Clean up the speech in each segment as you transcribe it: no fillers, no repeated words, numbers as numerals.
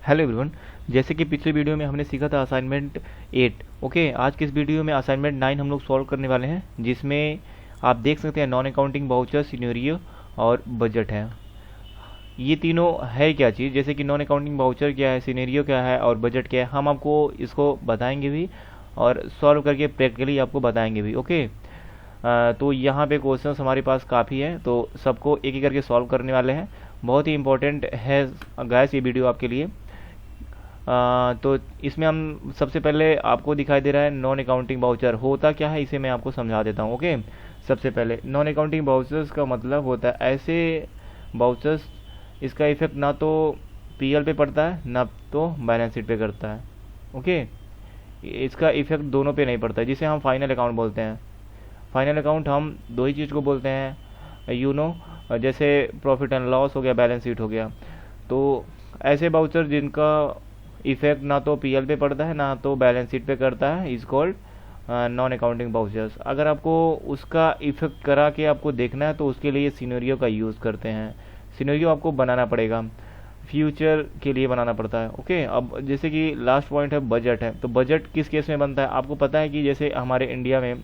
Hello everyone. जैसे कि पिछले वीडियो में हमने सीखा था असाइनमेंट 8। ओके, आज के इस वीडियो में असाइनमेंट 9 हम लोग सॉल्व करने वाले हैं, जिसमें आप देख सकते हैं नॉन अकाउंटिंग वाउचर, सिनेरियो और बजट है। ये तीनों है क्या चीज़, जैसे कि नॉन अकाउंटिंग वाउचर क्या है, सिनेरियो क्या है और बजट क्या है, हम आपको इसको बताएंगे भी और सॉल्व करके प्रैक्टिकली आपको बताएंगे भी। ओके, तो यहाँ पे क्वेश्चंस हमारे पास काफ़ी है, तो सबको एक एक करके सॉल्व करने वाले हैं। बहुत ही इंपॉर्टेंट है गाइस ये वीडियो आपके लिए। तो इसमें हम सबसे पहले आपको दिखाई दे रहा है नॉन अकाउंटिंग वाउचर होता क्या है, इसे मैं आपको समझा देता हूँ। ओके, सबसे पहले नॉन अकाउंटिंग वाउचर्स का मतलब होता है ऐसे वाउचर्स, इसका इफेक्ट ना तो पीएल पे पड़ता है ना तो बैलेंस शीट पे करता है। ओके, इसका इफेक्ट दोनों पे नहीं पड़ता है, जिसे हम फाइनल अकाउंट बोलते हैं। फाइनल अकाउंट हम दो ही चीज़ को बोलते हैं, जैसे प्रॉफिट एंड लॉस हो गया, बैलेंस शीट हो गया। तो ऐसे वाउचर जिनका इफेक्ट ना तो पीएल पे पड़ता है ना तो बैलेंस शीट पे करता है, is called non accounting vouchers. अगर आपको उसका इफेक्ट करा के आपको देखना है तो उसके लिए सिनेरियो का यूज़ करते हैं। सिनेरियो आपको बनाना पड़ेगा, फ्यूचर के लिए बनाना पड़ता है। ओके, अब जैसे कि लास्ट पॉइंट है बजट है, तो बजट किस केस में बनता है आपको पता है कि जैसे हमारे इंडिया में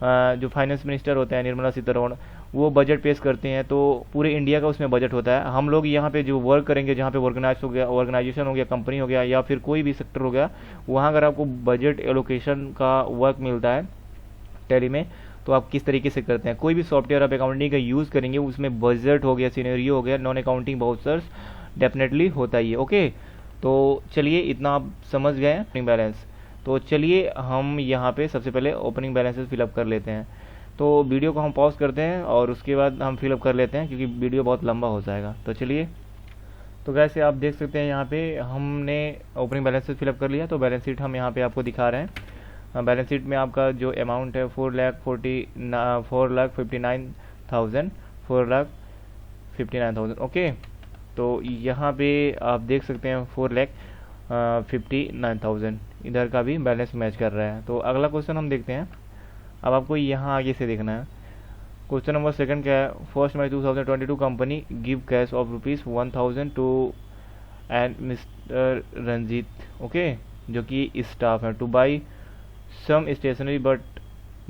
जो फाइनेंस मिनिस्टर होते हैं निर्मला सीतारमण, वो बजट पेश करते हैं, तो पूरे इंडिया का उसमें बजट होता है। हम लोग यहाँ पे जो वर्क करेंगे, जहाँ पे ऑर्गेनाइजेशन हो गया, कंपनी हो गया या फिर कोई भी सेक्टर हो गया, वहाँ अगर आपको बजट एलोकेशन का वर्क मिलता है टैली में, तो आप किस तरीके से करते हैं। कोई भी सॉफ्टवेयर आप अकाउंटिंग का यूज़ करेंगे, उसमें बजट हो गया, सिनेरियो हो गया, नॉन अकाउंटिंग वाउचर्स डेफिनेटली होता ही है। ओके, तो चलिए इतना आप समझ गए हैं बैलेंस। तो चलिए हम यहाँ पे सबसे पहले ओपनिंग बैलेंसेस फिलअप कर लेते हैं। तो वीडियो को हम पॉज करते हैं और उसके बाद हम फिलअप कर लेते हैं, क्योंकि वीडियो बहुत लंबा हो जाएगा। तो चलिए, तो वैसे आप देख सकते हैं यहाँ पे हमने ओपनिंग बैलेंसेस फिलअप कर लिया। तो बैलेंस शीट हम यहाँ पे आपको दिखा रहे हैं। बैलेंस शीट में आपका जो अमाउंट है 4,59,000। ओके, तो यहाँ पे आप देख सकते हैं 4,59,000 इधर का भी बैलेंस मैच कर रहा है। तो अगला क्वेश्चन हम देखते हैं। अब आपको यहाँ आगे से देखना है। क्वेश्चन नंबर सेकंड क्या है, 1 मई 2022 company give cash of ₹1,000 to and mister Ranjit, okay, जो कि स्टाफ है, to buy some stationery but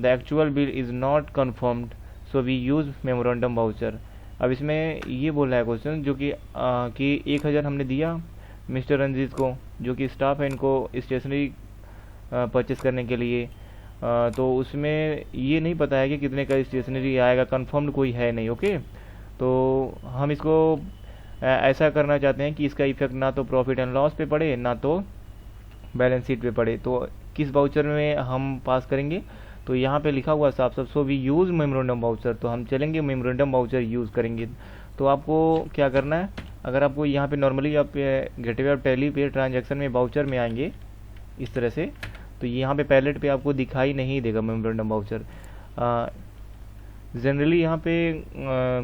the actual bill is not confirmed, so we use memorandum voucher. अब इसमें ये बोल रहा है क्वेश्चन, जो कि 1,000 हमने दिया मिस्टर रंजीत को, जो कि स्टाफ है, इनको स्टेशनरी परचेस करने के लिए। तो उसमें ये नहीं पता है कि कितने का स्टेशनरी आएगा, कंफर्म्ड कोई है नहीं। ओके, तो हम इसको ऐसा करना चाहते हैं कि इसका इफेक्ट ना तो प्रॉफिट एंड लॉस पे पड़े ना तो बैलेंस शीट पे पड़े। तो किस वाउचर में हम पास करेंगे, तो यहाँ पे लिखा हुआ साफ साफ, so we use memorandum voucher, तो हम चलेंगे मेमोरेंडम वाउचर यूज़ करेंगे। तो आपको क्या करना है, अगर आपको यहाँ पे नॉर्मली आप गेटवे ऑफ टैली पे ट्रांजैक्शन में वाउचर में आएंगे इस तरह से, तो यहाँ पे पैलेट पे आपको दिखाई नहीं देगा मेमोरेंडम वाउचर। जनरली यहाँ पे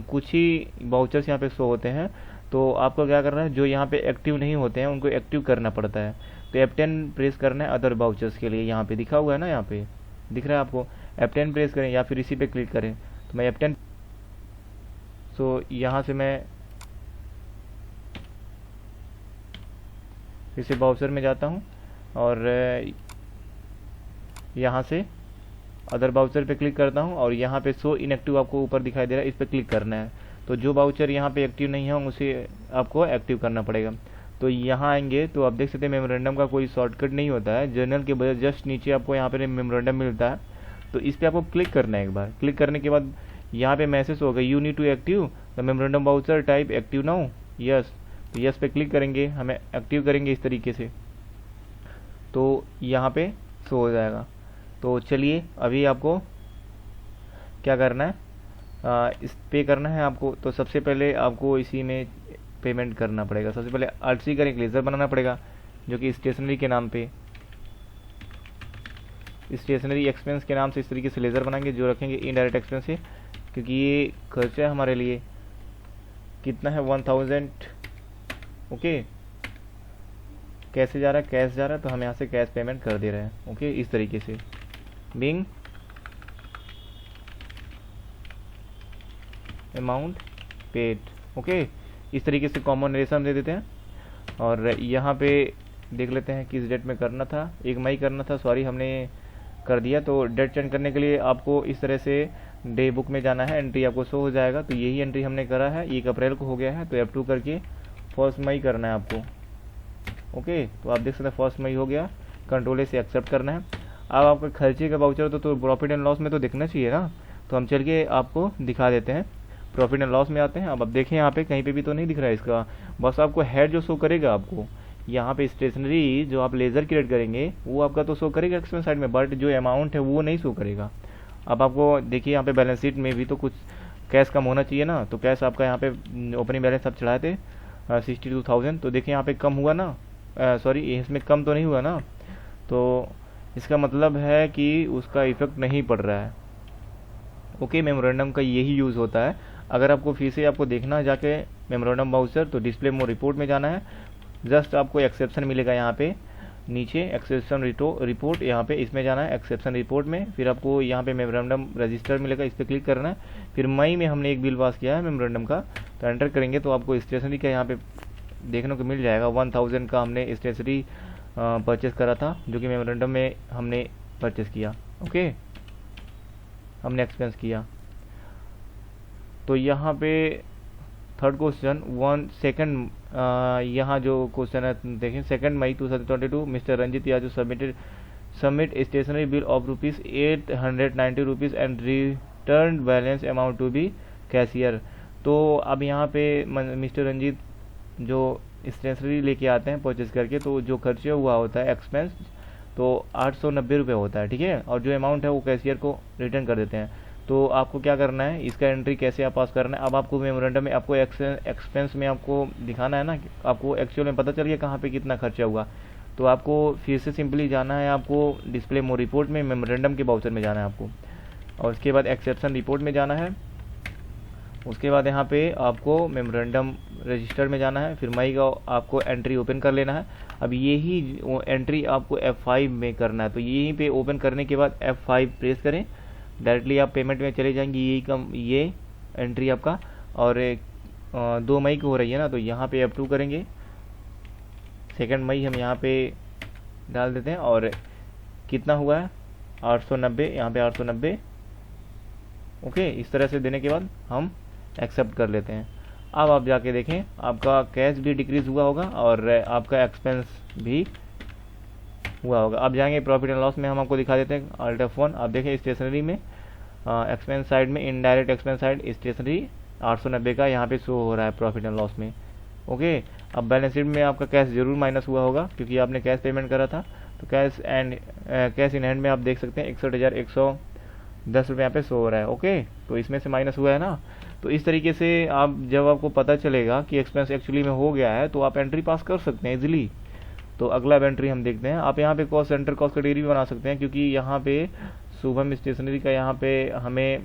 कुछ ही वाउचर्स यहाँ पे शो होते हैं। तो आपको क्या करना है, जो यहाँ पे एक्टिव नहीं होते हैं उनको एक्टिव करना पड़ता है। तो F10 प्रेस करना है अदर वाउचर्स के लिए, यहाँ पे दिखा हुआ है ना, यहाँ पे दिख रहा है आपको, F10 प्रेस करें या फिर इसी पे क्लिक करें। तो मैं F10, सो यहाँ से मैं फिर से वाउचर में जाता हूँ और यहाँ से अदर वाउचर पे क्लिक करता हूँ और यहाँ पे शो इनएक्टिव आपको ऊपर दिखाई दे रहा है, इस पर क्लिक करना है। तो जो वाउचर यहाँ पे एक्टिव नहीं है उसे आपको एक्टिव करना पड़ेगा। तो यहाँ आएंगे तो आप देख सकते हैं मेमोरेंडम का कोई शॉर्टकट नहीं होता है, जर्नल के बजाय जस्ट नीचे आपको यहाँ पे मेमोरेंडम मिलता है। तो इस पर आपको क्लिक करना है। एक बार क्लिक करने के बाद यहाँ पे मैसेज होगा, you need to active the memorandum voucher, type active now, yes. तो यस पे क्लिक करेंगे, हमें एक्टिव करेंगे इस तरीके से, तो यहाँ पे शो हो जाएगा। तो चलिए अभी आपको क्या करना है, इस पे करना है आपको। तो सबसे पहले आपको इसी में पेमेंट करना पड़ेगा। सबसे पहले आरसी का एक लेज़र बनाना पड़ेगा, जो कि स्टेशनरी के नाम पे, स्टेशनरी एक्सपेंस के नाम से इस तरीके से लेज़र बनाएंगे, जो रखेंगे इनडायरेक्ट एक्सपेंस से, क्योंकि ये खर्चा है हमारे लिए। कितना है, 1,000। ओके, कैसे जा रहा है, कैश जा रहा है, तो हम यहाँ से कैश पेमेंट कर दे रहे हैं। ओके, इस तरीके से बिंग अमाउंट पेड। ओके, इस तरीके से कॉम्बिनेशन दे देते हैं। और यहाँ पे देख लेते हैं किस डेट में करना था, 1 मई करना था, सॉरी हमने कर दिया। तो डेट चेंज करने के लिए आपको इस तरह से डे बुक में जाना है, एंट्री आपको शो हो जाएगा। तो यही एंट्री हमने करा है, 1 अप्रैल को हो गया है, तो F2 करके 1 मई करना है आपको। ओके, तो आप देख सकते हैं 1 मई हो गया, कंट्रोल से एक्सेप्ट करना है। अब आपका खर्चे का वाउचर तो प्रॉफिट एंड लॉस में तो दिखना चाहिए ना, तो हम चल के आपको दिखा देते हैं। प्रॉफिट एंड लॉस में आते हैं। अब देखें यहाँ पे कहीं पे भी तो नहीं दिख रहा है इसका, बस आपको हेड जो शो करेगा आपको यहाँ पे स्टेशनरी जो आप लेज़र क्रिएट करेंगे वो आपका तो शो करेगा एक्सपेंस साइड में, बट जो अमाउंट है वो नहीं शो करेगा। अब आपको देखिए यहाँ पे बैलेंस शीट में भी तो कुछ कैश कम होना चाहिए ना, तो कैश आपका यहाँ पे ओपनिंग बैलेंस आप चढ़ाए थे 62,000, तो देखिए यहाँ पे कम हुआ ना, सॉरी इसमें कम तो नहीं हुआ ना, तो इसका मतलब है कि उसका इफेक्ट नहीं पड़ रहा है। ओके, मेमोरेंडम का यही यूज़ होता है। अगर आपको फिर से आपको देखना है जाके मेमोरेंडम वाउचर, तो डिस्प्ले मोर रिपोर्ट में जाना है, जस्ट आपको एक्सेप्शन मिलेगा यहाँ पे नीचे, एक्सेप्शन रिपोर्ट यहाँ पे इसमें जाना है एक्सेप्शन रिपोर्ट में, फिर आपको यहाँ पे मेमोरेंडम रजिस्टर मिलेगा, इस पर क्लिक करना है। फिर मई में हमने एक बिल पास किया है मेमोरेंडम का, तो एंटर करेंगे तो आपको स्टेशनरी का यहाँ पे देखने को मिल जाएगा। 1000 का हमने स्टेशनरी परचेस करा था, जो कि मेमोरेंडम में हमने परचेस किया। ओके, हमने एक्सपेंस किया। तो यहाँ पे थर्ड क्वेश्चन 1 सेकंड, यहाँ जो क्वेश्चन है देखें, 2 मई 2022 mister Ranjit Yadav submit stationery bill of ₹890 and return balance amount to be cashier. तो अब यहाँ पे मिस्टर रंजित जो स्टेशनरी लेके आते हैं परचेज करके, तो जो खर्चे हुआ होता है एक्सपेंस तो 890 रुपये होता है, ठीक है, और जो अमाउंट है वो कैशियर को रिटर्न कर देते हैं। तो आपको क्या करना है, इसका एंट्री कैसे आप पास करना है। अब आपको मेमोरेंडम में आपको एक्सपेंस में आपको दिखाना है ना, आपको एक्चुअल में पता चल गया कहाँ पे कितना खर्चा हुआ, तो आपको फिर से सिंपली जाना है, आपको डिस्प्ले मोर रिपोर्ट में मेमोरेंडम के वाउचर में जाना है आपको, और उसके बाद एक्सेप्शन रिपोर्ट में जाना है। उसके बाद यहाँ पे आपको मेमोरेंडम रजिस्टर में जाना है, फिर मई का आपको एंट्री ओपन कर लेना है। अब यही एंट्री आपको F5 में करना है, तो यहीं पे ओपन करने के बाद F5 प्रेस करें, डायरेक्टली आप पेमेंट में चले जाएंगे। ये एंट्री आपका, और 2 मई को हो रही है ना, तो यहाँ पे F2 करेंगे, 2 मई हम यहाँ पे डाल देते हैं, और कितना हुआ है 890, यहाँ पे 890। ओके, इस तरह से देने के बाद हम एक्सेप्ट कर लेते हैं। अब आप जाके देखें आपका कैश भी डिक्रीज हुआ होगा और आपका एक्सपेंस भी हुआ होगा। अब जाएंगे प्रॉफिट एंड लॉस में, हम आपको दिखा देते हैं Alt F1। आप देखें स्टेशनरी में एक्सपेंस साइड में इनडायरेक्ट एक्सपेंस साइड स्टेशनरी 890 का यहाँ पे शो हो रहा है प्रॉफिट एंड लॉस में। ओके, अब बैलेंस शीट में आपका कैश जरूर माइनस हुआ होगा क्योंकि आपने कैश पेमेंट करा था, तो कैश इन हैंड में आप देख सकते हैं 61,110 रुपये यहाँ पे शो हो रहा है। ओके, तो इसमें से माइनस हुआ है ना, तो इस तरीके से आप जब आपको पता चलेगा कि एक्सपेंस एक्चुअली में हो गया है तो आप एंट्री पास कर सकते हैं इजीली। तो अगला एंट्री हम देखते हैं। आप यहाँ पे कॉस्ट सेंटर कॉस्ट कैटेगरी भी बना सकते हैं, क्योंकि यहाँ पे शुभम स्टेशनरी का यहाँ पे हमें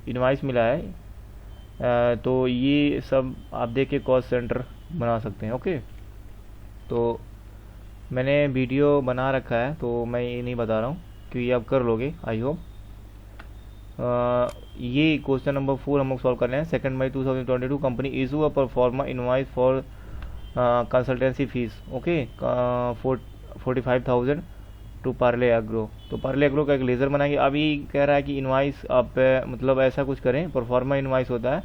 इनवाइस मिला है, तो ये सब आप देख के कॉस्ट सेंटर बना सकते हैं। ओके, तो मैंने वीडियो बना रखा है तो मैं ये नहीं बता रहा हूँ क्योंकि आप कर लोगे आई होप। ये क्वेश्चन नंबर 4 हम लोग सॉल्व कर रहे हैं। 2 मई 2022 company issue a proforma invoice for consultancy fees. Okay, 45,000 to Parle Agro. तो पार्ले एग्रो का एक लेज़र बनाएंगे। अभी कह रहा है कि इनवाइस आप मतलब ऐसा कुछ करें, परफॉर्मा इनवाइस होता है।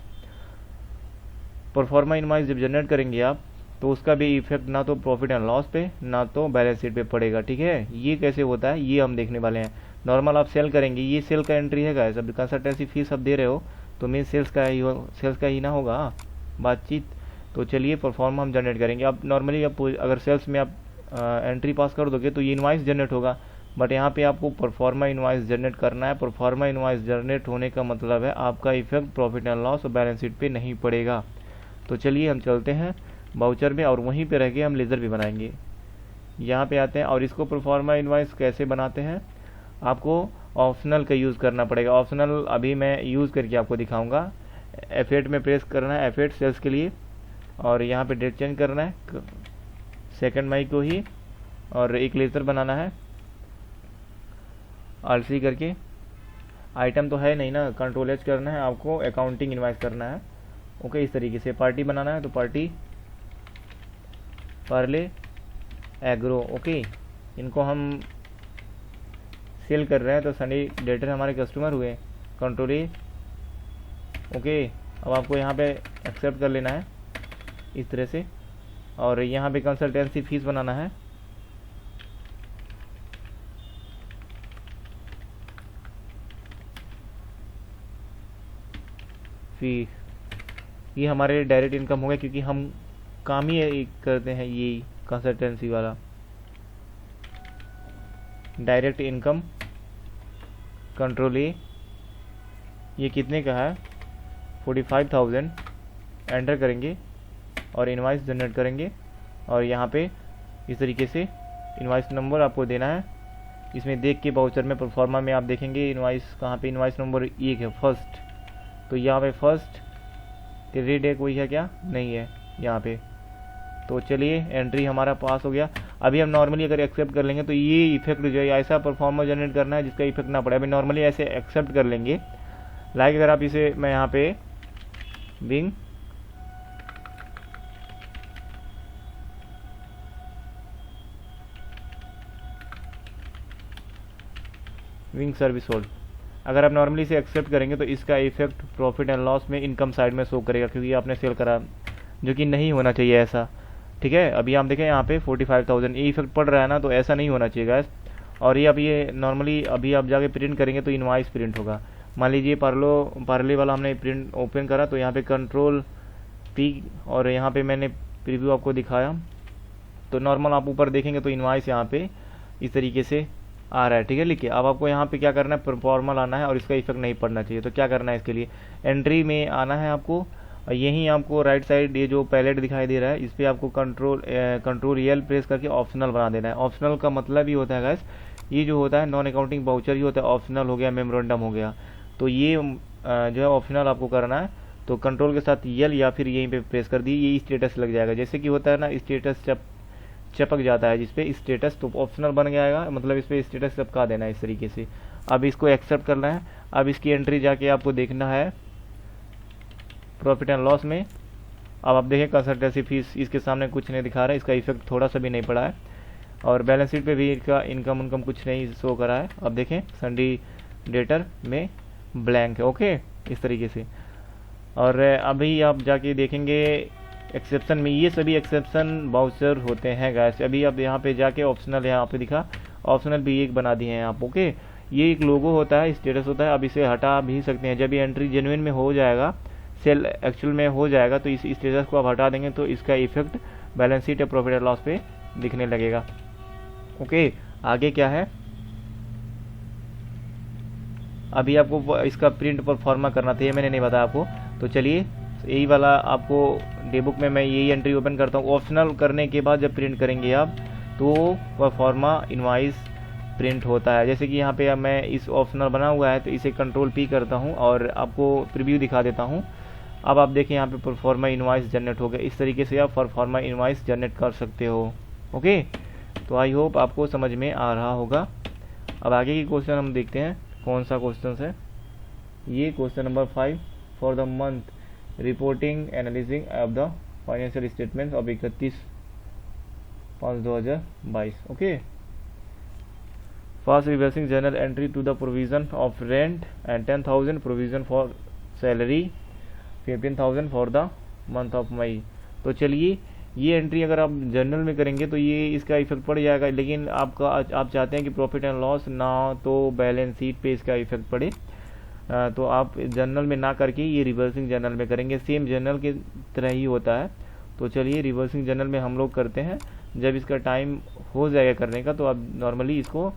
परफॉर्मा इनवाइस जब जनरेट करेंगे आप तो उसका भी इफेक्ट ना तो प्रॉफिट एंड लॉस पे ना तो बैलेंस शीट पे पड़ेगा, ठीक है। ये कैसे होता है ये हम देखने वाले हैं। नॉर्मल आप सेल करेंगे, ये सेल का एंट्री है गाइस। अब कंसल्टेंसी फीस आप दे रहे हो तो मीन सेल्स का ही ना होगा बातचीत। तो चलिए परफॉर्मा हम जनरेट करेंगे। अब नॉर्मली आप अगर सेल्स में आप एंट्री पास कर दोगे तो ये इनवाइस जनरेट होगा, बट यहाँ पे आपको परफॉर्मा इनवाइस जनरेट करना है। परफॉर्मा इनवाइस जनरेट होने का मतलब है आपका इफेक्ट प्रॉफिट एंड लॉस और बैलेंस शीट पे नहीं पड़ेगा। तो चलिए हम चलते हैं वाउचर में और वहीं पे रह के हम लेज़र भी बनाएंगे। यहाँ पे आते हैं और इसको परफॉर्मा इनवाइस कैसे बनाते हैं, आपको ऑप्शनल का यूज़ करना पड़ेगा। ऑप्शनल अभी मैं यूज़ करके आपको दिखाऊंगा। F8 में प्रेस करना है, F8 सेल्स के लिए, और यहाँ पे डेट चेंज करना है 2 मई को ही, और एक लेज़र बनाना है Alt+C करके। आइटम तो है नहीं ना, Ctrl H करना है आपको, अकाउंटिंग इनवाइस करना है। ओके, इस तरीके से पार्टी बनाना है तो पार्टी पार्ले एग्रो। ओके, इनको हम सेल कर रहे हैं, तो सनी डेटर हमारे कस्टमर हुए। कंट्रोल ए। ओके, अब आपको यहाँ पे एक्सेप्ट कर लेना है इस तरह से, और यहाँ पे कंसल्टेंसी फीस बनाना है। फी ये हमारे डायरेक्ट इनकम हो गया, क्योंकि हम काम ही करते हैं ये कंसल्टेंसी वाला। डायरेक्ट इनकम कंट्रोल ए, ये कितने का है 45,000 एंटर करेंगे और इनवाइस जनरेट करेंगे, और यहाँ पे इस तरीके से इनवाइस नंबर आपको देना है। इसमें देख के बाउचर में परफॉर्मा में आप देखेंगे इनवाइस कहाँ पे, इनवाइस नंबर 1 है फर्स्ट, तो यहाँ पे फर्स्ट क्रेडिट है, कोई है क्या, नहीं है यहाँ पे। तो चलिए एंट्री हमारा पास हो गया। अभी हम नॉर्मली अगर एक्सेप्ट कर लेंगे तो ये इफेक्ट जो है ऐसा परफॉर्मा जनरेट करना है जिसका इफेक्ट ना पड़े। अभी नॉर्मली ऐसे एक्सेप्ट कर लेंगे, लाइक अगर आप इसे, मैं यहाँ पे बिंग विंग सर्विस होल्ड, अगर आप नॉर्मली इसे एक्सेप्ट करेंगे तो इसका इफेक्ट प्रॉफिट एंड लॉस में इनकम साइड में शो करेगा, क्योंकि आपने सेल करा, जो कि नहीं होना चाहिए ऐसा। ठीक है, अभी आप देखें यहाँ पे 45,000 ये इफेक्ट पड़ रहा है ना, तो ऐसा नहीं होना चाहिए गाइस। और ये अब ये नॉर्मली अभी आप जाके प्रिंट करेंगे तो इनवाइस प्रिंट होगा। मान लीजिए पार्ले वाला हमने प्रिंट ओपन करा, तो यहाँ पे कंट्रोल पी, और यहाँ पे मैंने प्रीव्यू आपको दिखाया, तो नॉर्मल आप ऊपर देखेंगे तो इनवाइस यहाँ पे इस तरीके से आ रहा है। ठीक है, लिखिए अब आपको यहाँ पे क्या करना है, परफॉर्मा लाना है और इसका इफेक्ट नहीं पड़ना चाहिए। तो क्या करना है, इसके लिए एंट्री में आना है आपको, यहीं आपको राइट साइड ये जो पैलेट दिखाई दे रहा है इस पर आपको कंट्रोल एल प्रेस करके ऑप्शनल बना देना है। ऑप्शनल का मतलब ही होता है गाइस, ये जो होता है नॉन अकाउंटिंग वाउचर ही होता है, ऑप्शनल हो गया, मेमोरेंडम हो गया, तो ये जो है ऑप्शनल आपको करना है। तो कंट्रोल के साथ यल या फिर यहीं पे प्रेस कर दी, ये स्टेटस लग जाएगा। जैसे कि होता है ना स्टेटस चपक जाता है जिसपे स्टेटस, तो ऑप्शनल बन गया, मतलब इस पर स्टेटस चपका देना है इस तरीके से। अब इसको एक्सेप्ट करना है। अब इसकी एंट्री जाके आपको देखना है प्रॉफिट एंड लॉस में। अब आप देखें कंसल्टेंसी फीस इसके सामने कुछ नहीं दिखा रहा है, इसका इफेक्ट थोड़ा सा भी नहीं पड़ा है, और बैलेंस शीट पे भी इसका इनकम उनकम कुछ नहीं शो करा है। अब देखें सन्डी डेटर में ब्लैंक है। ओके, इस तरीके से। और अभी आप जाके देखेंगे एक्सेप्शन में, ये सभी एक्सेप्शन वाउचर होते हैं गाइस। अभी आप यहाँ पे जाके ऑप्शनल यहाँ पे दिखा, ऑप्शनल भी एक बना दिए हैं आप। ओके, ये एक लोगो होता है, स्टेटस होता है, अब इसे हटा भी सकते हैं। जब ये एंट्री जेन्युइन में हो जाएगा, सेल एक्चुअल में हो जाएगा, तो इस स्टेटस को आप हटा देंगे तो इसका इफेक्ट बैलेंस शीट या प्रॉफिट एंड लॉस पे दिखने लगेगा। ओके, आगे क्या है, अभी आपको इसका प्रिंट परफॉर्मा करना था, ये मैंने नहीं बताया आपको। तो चलिए यही वाला आपको डे बुक में मैं यही एंट्री ओपन करता हूँ। ऑप्शनल करने के बाद जब प्रिंट करेंगे आप, तो परफॉर्मा इनवाइस प्रिंट होता है। जैसे कि यहाँ पे अब मैं इस ऑप्शनल बना हुआ है, तो इसे कंट्रोल पी करता हूँ और आपको प्रीव्यू दिखा देता हूँ। अब आप देखें यहाँ पे परफॉर्मा इनवाइस जनरेट हो गया। इस तरीके से आप परफॉर्मा इनवाइस जनरेट कर सकते हो। ओके, तो आई होप आपको समझ में आ रहा होगा। अब आगे की क्वेश्चन हम देखते हैं कौन सा क्वेश्चन है। ये question number 5, for the month reporting analysing of the financial statement of 31/5/2022। Okay, first reversing journal entry to the provision of rent and 10,000 provision for salary, 15,000 for the month of May. तो चलिए ये entry अगर आप journal में करेंगे तो ये इसका इफेक्ट पड़ जाएगा, लेकिन आप चाहते हैं कि प्रॉफिट एंड लॉस ना तो बैलेंस शीट पे इसका इफेक्ट पड़े, तो आप जर्नल में ना करके ये रिवर्सिंग जर्नल में करेंगे। सेम जर्नल के तरह ही होता है। तो चलिए रिवर्सिंग जर्नल में हम लोग करते हैं। जब इसका टाइम हो जाएगा करने का तो आप नॉर्मली इसको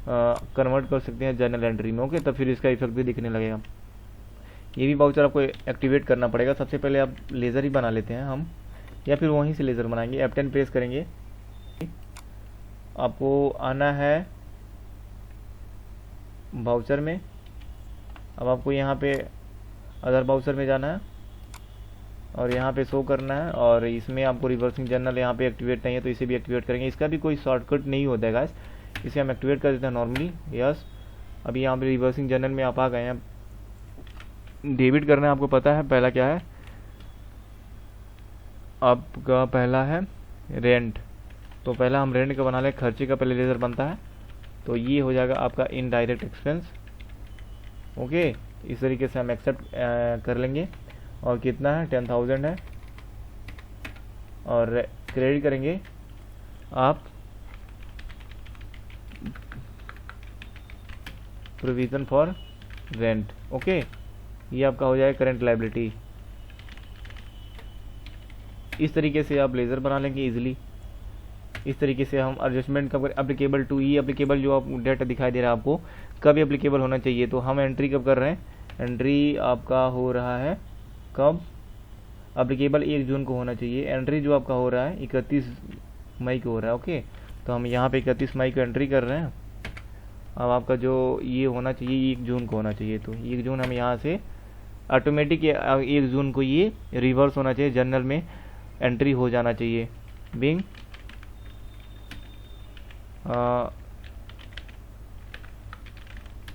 कन्वर्ट कर सकते हैं जर्नल एंट्री में। ओके, तो फिर इसका इफेक्ट भी दिखने लगेगा। ये भी वाउचर आपको एक्टिवेट करना पड़ेगा। सबसे पहले आप लेज़र ही बना लेते हैं हम, या फिर वहीं से लेज़र बनाएंगे। F10 प्रेस करेंगे, आपको आना है वाउचर में। अब आपको यहाँ पे अदर वाउचर में जाना है और यहाँ पे शो करना है, और इसमें आपको रिवर्सिंग जर्नल यहाँ पे एक्टिवेट नहीं है तो इसे भी एक्टिवेट करेंगे। इसका भी कोई शॉर्टकट नहीं होता है गाइस, इसे हम एक्टिवेट कर देते हैं नॉर्मली। यस, अभी यहाँ पे रिवर्सिंग जर्नल में आप आ गए हैं। डेबिट करना है, आपको पता है पहला क्या है, आपका पहला है रेंट। तो पहला हम रेंट का बना लें, खर्चे का पहले लेज़र बनता है, तो ये हो जाएगा आपका इनडायरेक्ट एक्सपेंस। ओके, इस तरीके से हम एक्सेप्ट कर लेंगे। और कितना है, 10,000 है। और क्रेडिट करेंगे आप प्रोविज़न फॉर रेंट। ओके, ये आपका हो जाएगा करंट लायबिलिटी। इस तरीके से आप लेज़र बना लेंगे इजीली। इस तरीके से हम एडजस्टमेंट कब करें, एप्लीकेबल टू, ये एप्लीकेबल जो आप डेटा दिखाई दे रहा है आपको कब एप्लीकेबल होना चाहिए, तो हम एंट्री कब कर रहे हैं, एंट्री आपका हो रहा है कब, एप्लीकेबल 1 जून को होना चाहिए। एंट्री जो आपका हो रहा है 31 मई को हो रहा है। ओके, तो हम यहाँ पे 31 मई को एंट्री कर रहे हैं। अब आपका जो ये होना चाहिए 1 जून को होना चाहिए, तो 1 जून हम यहाँ से ऑटोमेटिक 1 जून को ये रिवर्स होना चाहिए, जर्नल में एंट्री हो जाना चाहिए। Bing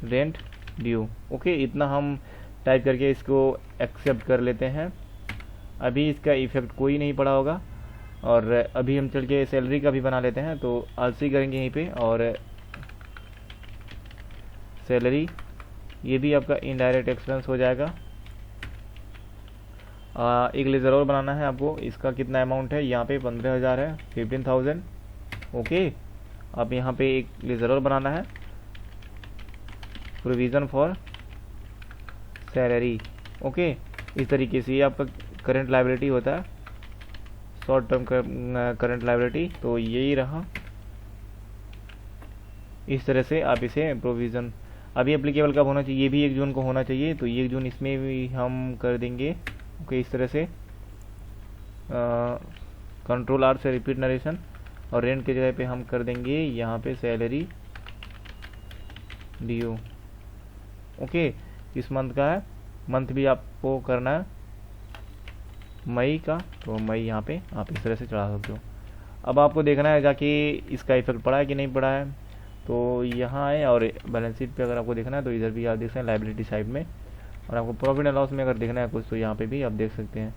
rent due. ओके, इतना हम टाइप करके इसको एक्सेप्ट कर लेते हैं। अभी इसका इफेक्ट कोई नहीं पड़ा होगा। और अभी हम चल के सैलरी का भी बना लेते हैं, तो आलसी करेंगे यहीं पे। और सैलरी, ये भी आपका इनडायरेक्ट एक्सपेंस हो जाएगा। एक लेज़र और बनाना है आपको, इसका कितना अमाउंट है, यहाँ पे 15,000 है, 15,000। ओके, अब यहाँ पे एक लेज़र और बनाना है, प्रोविज़न फॉर सैलरी। ओके, इस तरीके से ये आपका करंट लायबिलिटी होता है, शॉर्ट टर्म करंट लायबिलिटी। तो यही रहा, इस तरह से आप इसे प्रोविज़न। अभी एप्लीकेबल कब होना चाहिए, ये भी 1 जून को होना चाहिए, तो 1 जून इसमें भी हम कर देंगे। ओके, इस तरह से कंट्रोल आर से रिपीट नरेशन। और रेंट के जगह पे हम कर देंगे यहाँ पे सैलरी ड्यू। ओके, किस मंथ का है, मंथ भी आपको करना है मई का, तो मई यहाँ पे आप इस तरह से चढ़ा सकते हो। अब आपको देखना है जाके इसका इफेक्ट पड़ा है कि नहीं पड़ा है, तो यहाँ आए और बैलेंस शीट पे अगर आपको देखना है तो इधर भी आप देख सकते हैं लायबिलिटी साइड में। और आपको प्रॉफिट एंड लॉस में अगर देखना है कुछ, तो यहाँ पे भी आप देख सकते हैं।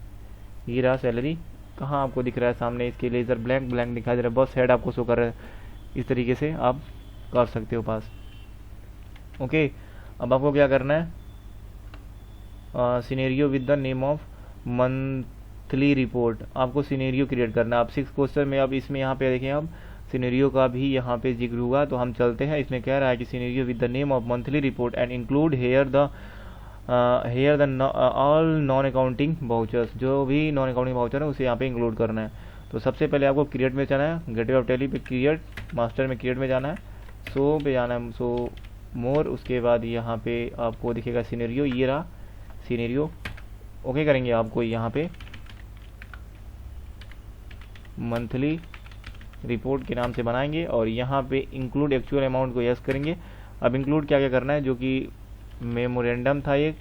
ये रहा सैलरी, कहाँ आपको दिख रहा है सामने, इसके लेज़र ब्लैंक ब्लैंक दिखाई दे रहा है, बस हेड आपको शो कर रहा है। इस तरीके से आप कर सकते हो पास। ओके, अब आपको क्या करना है, scenario with the name of monthly report, आपको सिनेरियो क्रिएट करना है। आप 6 क्वेश्चन में अब इसमें यहाँ पे देखें, अब सिनेरियो का भी यहाँ पे जिक्र हुआ, तो हम चलते हैं। इसमें कह रहा है कि scenario with the name of monthly report and include here the all non accounting vouchers, जो भी नॉन अकाउंटिंग वाउचर है उसे यहाँ पे इंक्लूड करना है। तो सबसे पहले आपको क्रिएट में जाना है, गेटवे ऑफ टैली पे क्रिएट, मास्टर में क्रिएट में जाना है, शो पे जाना है, शो मोर। उसके बाद यहाँ पे आपको दिखेगा सिनेरियो, ये रहा सिनेरियो। ओके करेंगे, आपको यहाँ पे मंथली रिपोर्ट के नाम से बनाएंगे और यहाँ पे इंक्लूड एक्चुअल अमाउंट को यस करेंगे। अब इंक्लूड क्या क्या करना है, जो कि मेमोरेंडम था एक,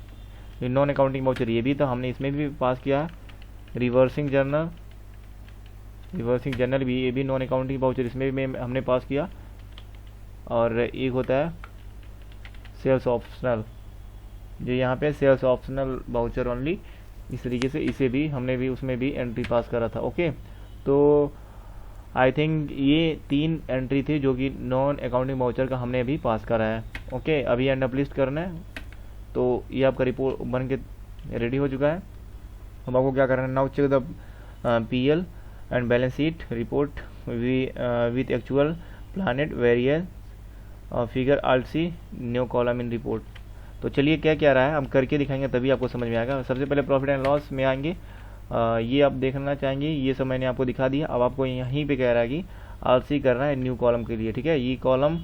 नॉन अकाउंटिंग वाउचर ये भी था, हमने इसमें भी पास किया। रिवर्सिंग जर्नल भी, ये भी नॉन अकाउंटिंग वाउचर, इसमें भी हमने पास किया। और एक होता है सेल्स ऑप्शनल, जो यहाँ पे सेल्स ऑप्शनल वाउचर ओनली, इस तरीके से इसे भी हमने भी उसमें भी एंट्री पास करा था। ओके, तो आई थिंक ये 3 एंट्री थी जो कि नॉन अकाउंटिंग वाउचर का हमने अभी पास करा है। ओके, अभी एंड अप लिस्ट करना है, तो ये आपका रिपोर्ट बन के रेडी हो चुका है। अब आपको क्या करना है, now check the PL and balance sheet report with actual planet variance figure alt C new column in report. तो चलिए क्या क्या रहा है हम करके दिखाएंगे, तभी आपको समझ में आएगा। सबसे पहले प्रॉफिट एंड लॉस में आएंगे, ये आप देखना चाहेंगे, ये सब मैंने आपको दिखा दिया। अब आपको यहीं पे कह रहा है कि आलसी करना है न्यू कॉलम के लिए, ठीक है। ये कॉलम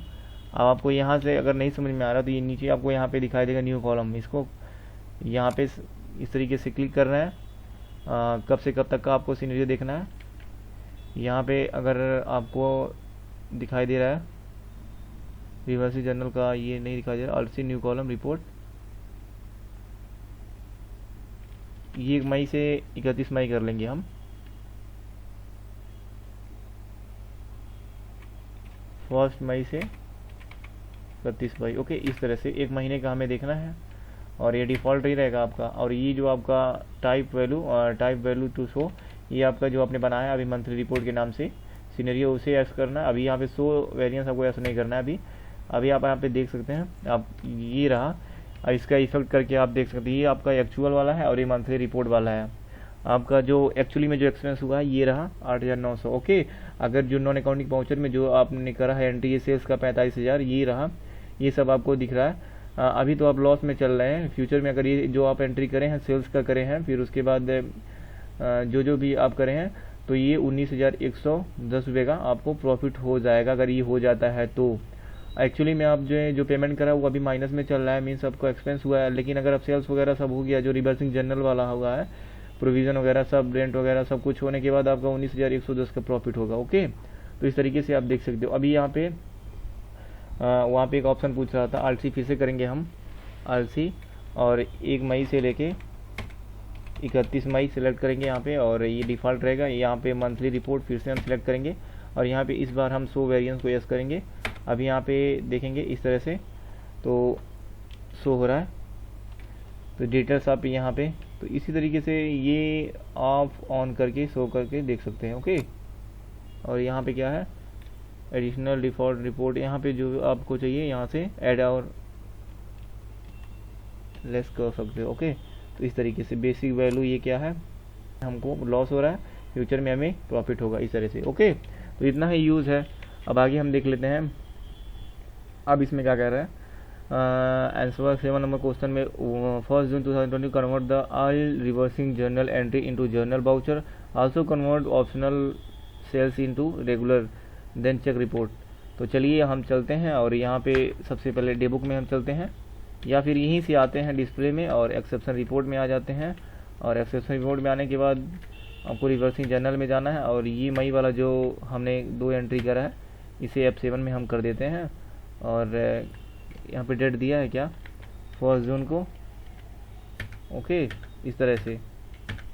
अब आपको यहाँ से अगर नहीं समझ में आ रहा तो ये नीचे आपको यहाँ पे दिखाई देगा न्यू कॉलम, इसको यहाँ पे इस तरीके से क्लिक करना है। कब से कब तक का आपको सिनेरियो देखना है, यहाँ पे अगर आपको दिखाई दे रहा है रिवर्सिंग जर्नल का, ये नहीं दिखाई दे रहा, आलसी न्यू कॉलम रिपोर्ट, ये 1 मई से 31 मई कर लेंगे हम, 1 मई से 31 मई। ओके, इस तरह से 1 महीने का हमें देखना है और ये डिफ़ॉल्ट ही रहेगा आपका। और ये जो आपका टाइप वैल्यू टू शो, ये आपका जो आपने बनाया है अभी मंथली रिपोर्ट के नाम से सिनेरियो, उसे ऐड करना है। अभी यहाँ पे 100 वेरिएंस आपको ऐसा नहीं करना है अभी आप यहाँ पे देख सकते हैं आप, ये रहा। इसका इफेक्ट करके आप देख सकते हैं ये आपका एक्चुअल वाला है और ये मंथली रिपोर्ट वाला है। आपका जो एक्चुअली में जो एक्सपेंस हुआ है ये रहा 8,900। ओके, अगर जो नॉन अकाउंटिंग वाउचर में जो आपने करा है एंट्री ये सेल्स का 45,000 ये रहा, ये सब आपको दिख रहा है। अभी तो आप लॉस में चल रहे हैं। फ्यूचर में अगर ये जो आप एंट्री करें हैं सेल्स का करें हैं, फिर उसके बाद जो भी आप करें हैं, तो ये 19,110 रुपये का आपको प्रॉफिट हो जाएगा अगर ये हो जाता है तो। एक्चुअली में आप जो पेमेंट करा वो अभी माइनस में चल रहा है, मीन्स आपको एक्सपेंस हुआ है। लेकिन अगर आप सेल्स वगैरह सब हो गया, जो रिवर्सिंग जनरल वाला हुआ है, प्रोविज़न वगैरह सब, रेंट वगैरह सब कुछ होने के बाद आपका 19,110 का प्रॉफिट होगा। ओके, तो इस तरीके से आप देख सकते हो। अभी यहाँ पे वहाँ पे एक ऑप्शन पूछ रहा था आलसी, फिर से करेंगे हम आलसी, और 1 मई से लेके 31 मई सेलेक्ट करेंगे यहाँ पे, और ये डिफ़ॉल्ट रहेगा। यहाँ पे मंथली रिपोर्ट फिर से हम सेलेक्ट करेंगे, और यहाँ पे इस बार हम 100 वेरिएंस को यस करेंगे। अभी यहाँ पे देखेंगे इस तरह से तो शो हो रहा है, तो डिटेल्स आप यहाँ पे, तो इसी तरीके से ये ऑफ ऑन करके शो करके देख सकते हैं। ओके, और यहाँ पे क्या है एडिशनल डिफ़ॉल्ट रिपोर्ट, यहाँ पे जो आपको चाहिए यहाँ से ऐड और लेस कर सकते हो। ओके, तो इस तरीके से बेसिक वैल्यू ये क्या है, हमको लॉस हो रहा है, फ्यूचर में हमें प्रॉफिट होगा इस तरह से। ओके, तो इतना ही यूज़ है। अब आगे हम देख लेते हैं अब इसमें क्या कह रहा है। आंसर 7 नंबर क्वेश्चन में 1 जून 2020 convert the all reversing journal entry into journal voucher, also convert optional sales into regular, then check report. तो चलिए हम चलते हैं और यहाँ पे सबसे पहले डे बुक में हम चलते हैं, या फिर यहीं से आते हैं डिस्प्ले में और एक्सेप्शन रिपोर्ट में आ जाते हैं। और एक्सेप्शन रिपोर्ट में आने के बाद आपको रिवर्सिंग जर्नल में जाना है, और ये मई वाला जो हमने 2 एंट्री करा है इसे F7 में हम कर देते हैं। और यहाँ पे डेट दिया है क्या 1 जून को। ओके, इस तरह से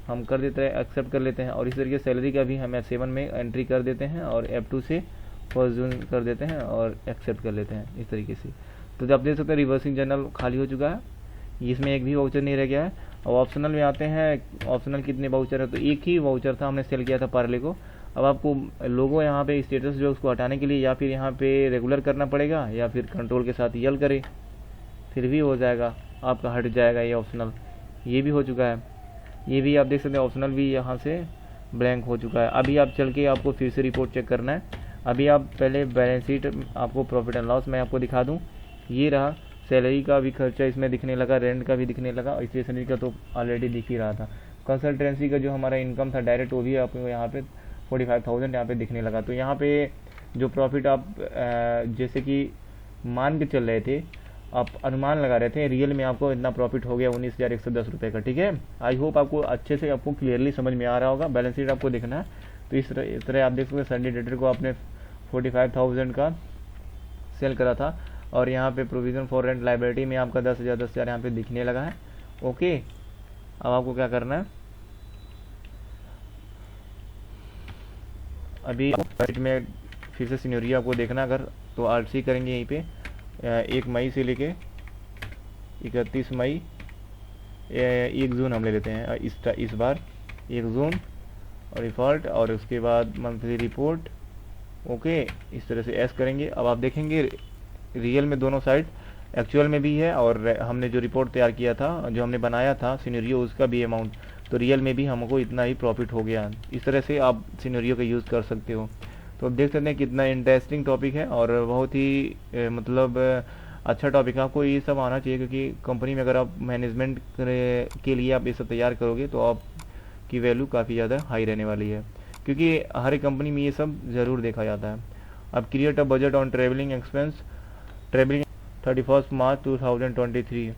हम कर देते हैं, एक्सेप्ट कर लेते हैं। और इस तरीके सैलरी का भी हम F7 में एंट्री कर देते हैं और F2 से 1 जून कर देते हैं और एक्सेप्ट कर लेते हैं इस तरीके से। तो आप देख सकते हैं रिवर्सिंग जर्नल खाली हो चुका है, इसमें एक भी वाउचर नहीं रह गया है। और ऑप्शनल में आते हैं, ऑप्शनल कितने वाउचर है, तो एक ही वाउचर था, हमने सेल किया था पार्ले को। अब आपको लोगो यहाँ पे स्टेटस जो उसको हटाने के लिए या फिर यहाँ पे रेगुलर करना पड़ेगा, या फिर कंट्रोल के साथ यल करें फिर भी हो जाएगा, आपका हट जाएगा ये ऑप्शनल। ये भी हो चुका है, ये भी आप देख सकते हैं ऑप्शनल भी यहाँ से ब्लैंक हो चुका है। अभी आप चल के आपको फिर से रिपोर्ट चेक करना है। अभी आप पहले बैलेंस शीट, आपको प्रॉफिट एंड लॉस मैं आपको दिखा दूँ। ये रहा, सैलरी का भी खर्चा इसमें दिखने लगा, रेंट का भी दिखने लगा, और स्टेशनरी का तो ऑलरेडी दिख ही रहा था। कंसल्टेंसी का जो हमारा इनकम था डायरेक्ट, वो भी आपको यहाँ पे 45,000 यहाँ पे दिखने लगा। तो यहाँ पे जो प्रॉफिट आप जैसे कि मान के चल रहे थे, आप अनुमान लगा रहे थे, रियल में आपको इतना प्रॉफिट हो गया 19,110 रुपये का। ठीक है, आई होप आपको अच्छे से आपको क्लियरली समझ में आ रहा होगा। बैलेंस शीट आपको देखना है तो इस तरह आप देख सकते हैं संडे डेटर को आपने 45,000 का सेल करा था, और यहाँ पे प्रोविज़न फॉर रेंट लाइबिलिटी में आपका 10,000 यहाँ पे दिखने लगा है। ओके, अब आपको क्या करना है, अभी में फिर से सिनेरियो आपको देखना, अगर तो आरसी करेंगे यहीं पे 1 मई से लेके 31 मई, 1 जून हम ले लेते हैं इस बार 1 जून, और डिफ़ॉल्ट, और उसके बाद मंथली रिपोर्ट। ओके, इस तरह से एस करेंगे। अब आप देखेंगे रियल में दोनों साइड एक्चुअल में भी है, और हमने जो रिपोर्ट तैयार किया था, जो हमने बनाया था सिनेरियो, उसका भी अमाउंट, तो रियल में भी हमको इतना ही प्रॉफिट हो गया। इस तरह से आप सिनेरियो का यूज़ कर सकते हो। तो आप देख सकते हैं कितना इंटरेस्टिंग टॉपिक है, और बहुत ही मतलब अच्छा टॉपिक है। आपको ये सब आना चाहिए, क्योंकि कंपनी में अगर आप मैनेजमेंट के लिए आप ये सब तैयार करोगे तो आपकी वैल्यू काफ़ी ज़्यादा हाई रहने वाली है, क्योंकि हर एक कंपनी में ये सब ज़रूर देखा जाता है। अब create a budget on travelling expense, travelling 31 March 2023,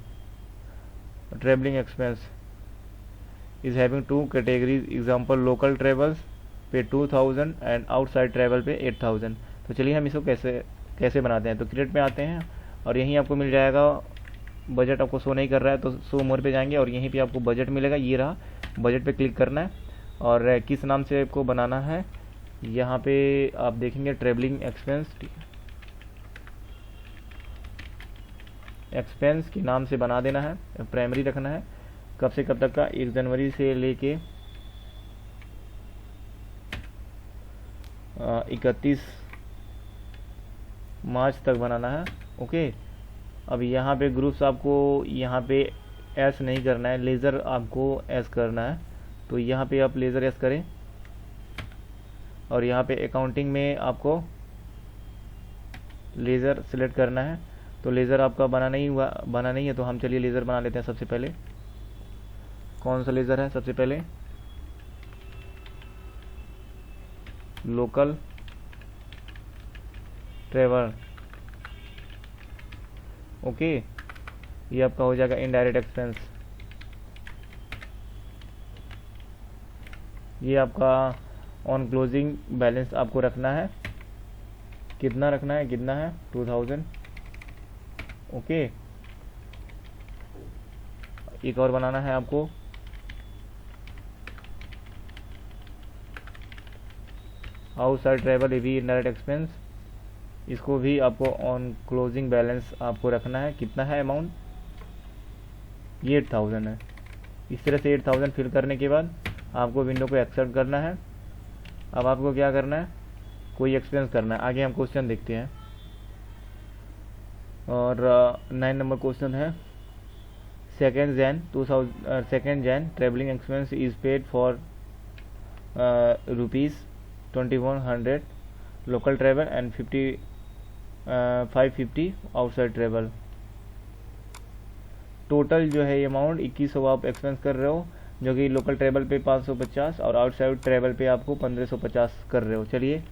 travelling expense is having 2 categories, example local travels पे 2000 एंड आउटसाइड ट्रैवल पे 8000। तो चलिए हम इसको कैसे बनाते हैं। तो क्रिएट में आते हैं, और यहीं आपको मिल जाएगा बजट, आपको शो नहीं कर रहा है तो शो मोर पे जाएंगे, और यहीं पे आपको बजट मिलेगा, ये रहा, बजट पे क्लिक करना है, और किस नाम से आपको बनाना है यहाँ पे आप देखेंगे ट्रेवलिंग एक्सपेंस के नाम से बना देना है, प्राइमरी रखना है। कब से कब तक का, 1 जनवरी से लेके 31 मार्च तक बनाना है। ओके, अब यहाँ पे ग्रुप्स आपको यहाँ पे एस नहीं करना है, लेज़र आपको एस करना है। तो यहाँ पे आप लेज़र एस करें और यहाँ पे अकाउंटिंग में आपको लेज़र सिलेक्ट करना है। तो लेज़र आपका बना नहीं है, तो हम चलिए लेज़र बना लेते हैं। सबसे पहले कौन सा लेज़र है? सबसे पहले लोकल ट्रेवल। ओके, ये आपका हो जाएगा इनडायरेक्ट एक्सपेंस। ये आपका ऑन क्लोजिंग बैलेंस आपको रखना है। कितना रखना है? 2000। ओके, एक और बनाना है आपको, आउटसाइड ट्रेवल, ये भी इनडायरेक्ट एक्सपेंस। इसको भी आपको ऑन क्लोजिंग बैलेंस आपको रखना है। कितना है अमाउंट? ये 8000 है। इस तरह से 8000 फिल करने के बाद आपको विंडो को एक्सेप्ट करना है। अब आपको क्या करना है? कोई एक्सपेंस करना है। आगे हम क्वेश्चन देखते हैं। और 9 नंबर क्वेश्चन है, 2 Jain travelling expense is paid for ₹2100 local travel and 550 outside travel. Total जो है अमाउंट 2100 आप एक्सपेंस कर रहे हो, जो कि लोकल ट्रेवल पे 550 और आउटसाइड ट्रेवल पे आपको 1550 कर रहे हो। चलिए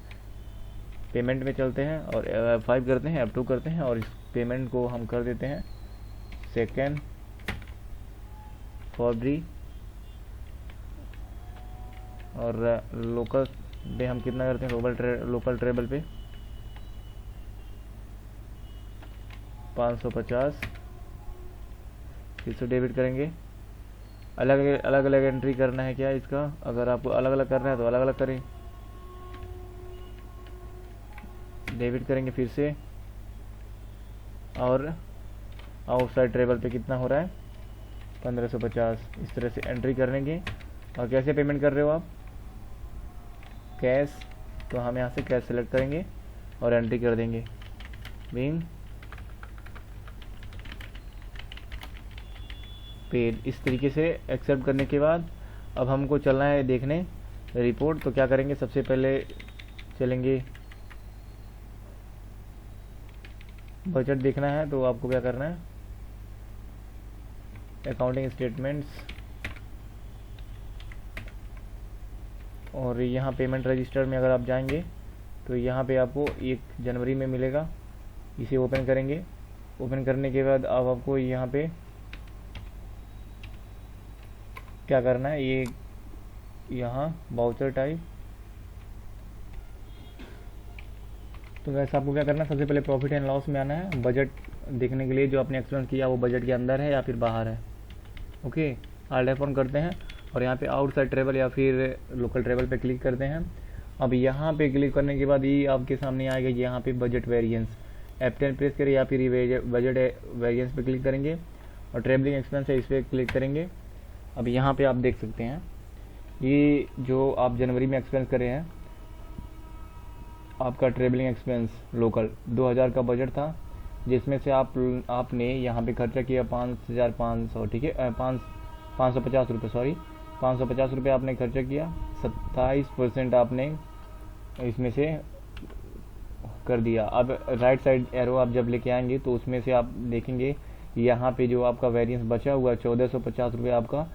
पेमेंट में चलते हैं और F5 करते हैं, F2 करते हैं और इस पेमेंट को हम कर देते हैं 2 फरवरी। और लोकल पे हम कितना करते हैं? लोकल ट्रेवल पे 550 फिर से डेबिट करेंगे। अलग अलग एंट्री करना है क्या इसका? अगर आपको अलग अलग करना है तो अलग अलग करें। डेबिट करेंगे फिर से, और आउटसाइड ट्रेवल पे कितना हो रहा है? 1550। इस तरह से एंट्री करेंगे। और कैसे पेमेंट कर रहे हो आप? कैश। तो हम यहाँ से कैश सेलेक्ट करेंगे और एंट्री कर देंगे बीइंग पेड। इस तरीके से एक्सेप्ट करने के बाद अब हमको चलना है देखने रिपोर्ट। तो क्या करेंगे? सबसे पहले चलेंगे, बजट देखना है। तो आपको क्या करना है? अकाउंटिंग स्टेटमेंट्स, और यहाँ पेमेंट रजिस्टर में अगर आप जाएंगे तो यहाँ पे आपको 1 जनवरी में मिलेगा। इसे ओपन करेंगे। ओपन करने के बाद अब आपको यहाँ पे क्या करना है? ये यहाँ वाउचर टाइप। तो वैसे आपको क्या करना है? सबसे पहले प्रॉफिट एंड लॉस में आना है। बजट देखने के लिए जो आपने एक्सपेंस किया वो बजट के अंदर है या फिर बाहर है। ओके, ऑल ऑन करते हैं और यहाँ पे आउटसाइड ट्रेवल या फिर लोकल ट्रेवल पे क्लिक करते हैं। अब यहाँ पे क्लिक करने के बाद ये आपके सामने आएगा यहाँ पे बजट वेरिएंस। F10 प्रेस करें या फिर बजट वेरिएंस पे क्लिक करेंगे और ट्रेवलिंग एक्सपेंस है इस पर क्लिक करेंगे। अब यहाँ पे आप देख सकते हैं ये जो आप जनवरी में एक्सपेंस करे हैं, आपका ट्रेवलिंग एक्सपेंस लोकल 2000 का बजट था, जिसमें से आपने यहाँ पे खर्चा किया 5500। ठीक है, 550 रुपये, सॉरी 550 रुपये आपने खर्चा किया। 27% आपने इसमें से कर दिया। अब राइट साइड एरो आप जब लेके आएंगे तो उसमें से आप देखेंगे यहाँ पे जो आपका वेरिएंस बचा हुआ है 1450 रुपये, आपका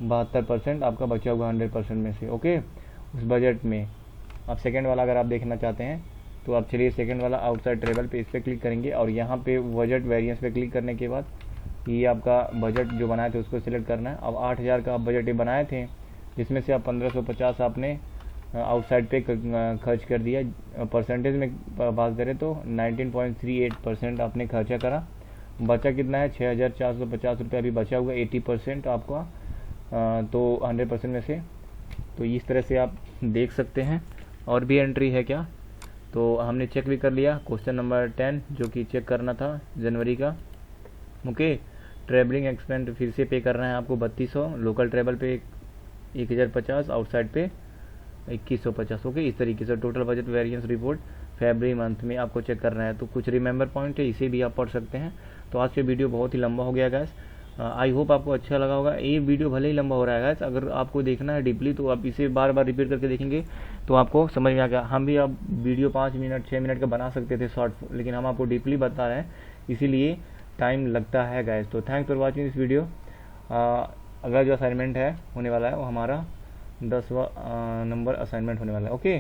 72% आपका बचा हुआ 100% में से। ओके, उस बजट में। अब सेकंड वाला अगर आप देखना चाहते हैं तो आप चलिए सेकंड वाला आउटसाइड ट्रेवल पे इस पर क्लिक करेंगे और यहाँ पे बजट वेरिएंस पे क्लिक करने के बाद ये आपका बजट जो बनाए थे उसको सिलेक्ट करना है। अब 8000 का आप बजट ये बनाए थे, जिसमें से आप 1550 आपने आउटसाइड पे खर्च कर दिया। परसेंटेज में बात करें तो 19.38% आपने खर्चा करा। बचा कितना है? 6450 रुपये अभी बचा हुआ, 80% आपका, तो 100% में से। तो इस तरह से आप देख सकते हैं। और भी एंट्री है क्या? तो हमने चेक भी कर लिया क्वेश्चन नंबर 10 जो कि चेक करना था जनवरी का। ओके, ट्रेवलिंग एक्सपेंस फिर से पे करना है आपको 3200, लोकल ट्रेवल पे 1050, आउटसाइड पे 2150। ओके, इस तरीके से टोटल बजट वेरिएंस रिपोर्ट फरवरी मंथ में आपको चेक करना है। तो कुछ रिमेंबर पॉइंट है, इसे भी आप पढ़ सकते हैं। तो आज के वीडियो बहुत ही लंबा हो गया गैस, आई होप आपको अच्छा लगा होगा। ये वीडियो भले ही लंबा हो रहा है गैस, अगर आपको देखना है डीपली तो आप इसे बार बार रिपीट करके देखेंगे तो आपको समझ में आ गया। हम भी अब वीडियो 5 मिनट 6 मिनट का बना सकते थे शॉर्ट, लेकिन हम आपको डीपली बता रहे हैं, इसीलिए टाइम लगता है गैस। तो thanks for watching this video. अगला जो असाइनमेंट है होने वाला है वो हमारा 10वां नंबर असाइनमेंट होने वाला है। ओके।